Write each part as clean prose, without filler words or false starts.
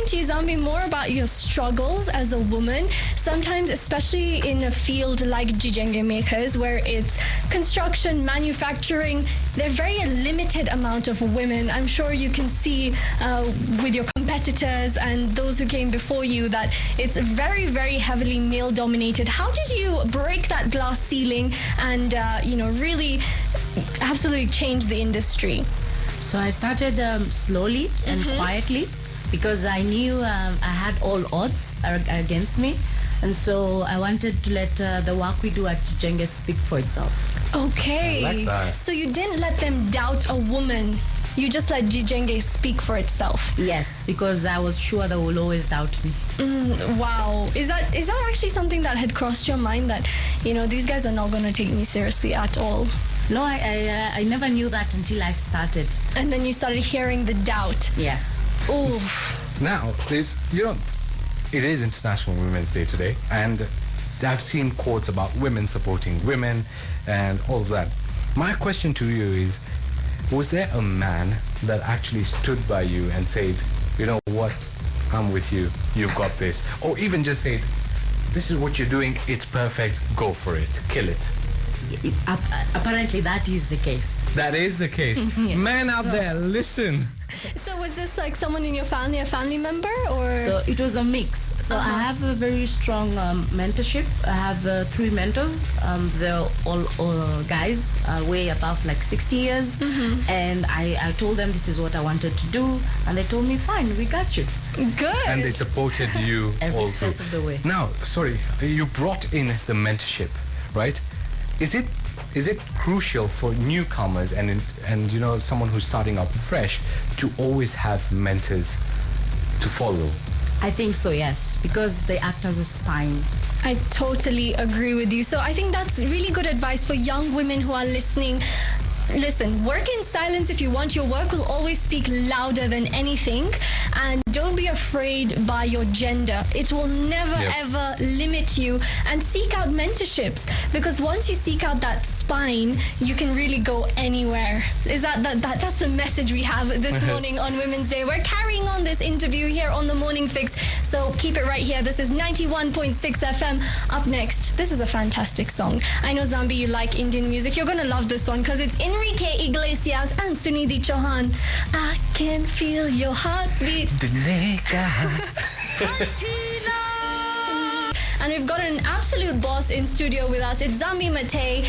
to you, Nzami, more about your struggles as a woman. Sometimes, especially in a field like Gjenge Makers, where it's construction, manufacturing, there are very limited amount of women. I'm sure you can see with your competitors and those who came before you that it's very, very heavily male-dominated. How did you break that glass ceiling and, really absolutely change the industry? So I started slowly and quietly because I knew I had all odds against me. And so I wanted to let the work we do at Gjenge speak for itself. Okay. I like that. So you didn't let them doubt a woman. You just let Gjenge speak for itself. Yes, because I was sure they will always doubt me. Wow. Is that actually something that had crossed your mind that, these guys are not going to take me seriously at all? No, I never knew that until I started. And then you started hearing the doubt. Yes. Oh. Now, it is International Women's Day today, and I've seen quotes about women supporting women and all of that. My question to you is, was there a man that actually stood by you and said, you know what, I'm with you, you've got this? Or even just said, this is what you're doing, it's perfect, go for it, kill it? Apparently that is the case. That is the case. Yeah. Men out there, listen. So was this like someone in your family, a family member, or? So it was a mix. So I have a very strong mentorship. I have 3 mentors. They're all guys, way above like 60 years. And I told them this is what I wanted to do. And they told me, fine, we got you. Good. And they supported you Every all step through. of the way. Now, sorry, you brought in the mentorship, right? Is it crucial for newcomers and someone who's starting up fresh to always have mentors to follow? I think so, yes, because they act as a spine. I totally agree with you. So I think that's really good advice for young women who are listening. Listen, work in silence if you want. Your work will always speak louder than anything. And don't be afraid by your gender. It will never, ever limit you. And seek out mentorships, because once you seek out that spine, you can really go anywhere. Is that's the message we have this morning on Women's Day. We're carrying on this interview here on The Morning Fix. So keep it right here. This is 91.6 FM. Up next, this is a fantastic song. I know, Zambi, you like Indian music. You're going to love this one because it's Enrique Iglesias and Sunidhi Chauhan. I can feel your heartbeat. And we've got an absolute boss in studio with us. It's Nzami Matee.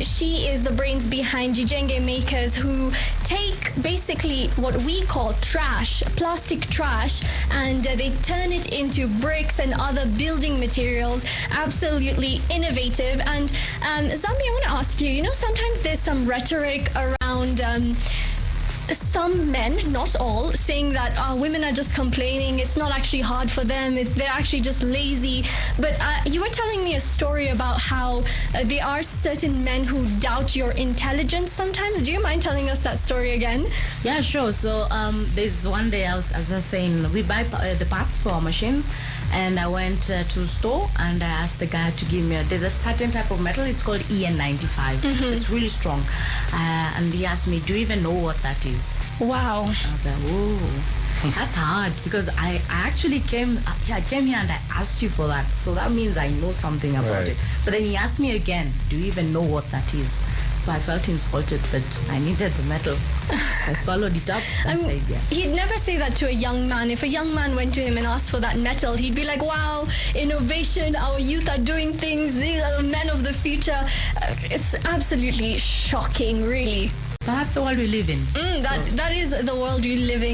She is the brains behind Gjenge Makers, who take basically what we call trash, plastic trash, and they turn it into bricks and other building materials. Absolutely innovative. And Nzami, I want to ask you, sometimes there's some rhetoric around some men, not all, saying that women are just complaining, it's not actually hard for them, they're actually just lazy. But you were telling me a story about how there are certain men who doubt your intelligence sometimes. Do you mind telling us that story again? Yeah, sure. So there's one day, as I was saying, we buy the parts for our machines. And I went to the store and I asked the guy to give me there's a certain type of metal, it's called EN95. So it's really strong. And he asked me, do you even know what that is? Wow. I was like, whoa, that's hard, because I actually came here and I asked you for that. So that means I know something about it. But then he asked me again, do you even know what that is? So I felt insulted, but I needed the metal. I swallowed it up and said yes. He'd never say that to a young man. If a young man went to him and asked for that metal, he'd be like, wow, innovation, our youth are doing things, these are the men of the future. It's absolutely shocking, really. But that's the world we live in. That is the world we're living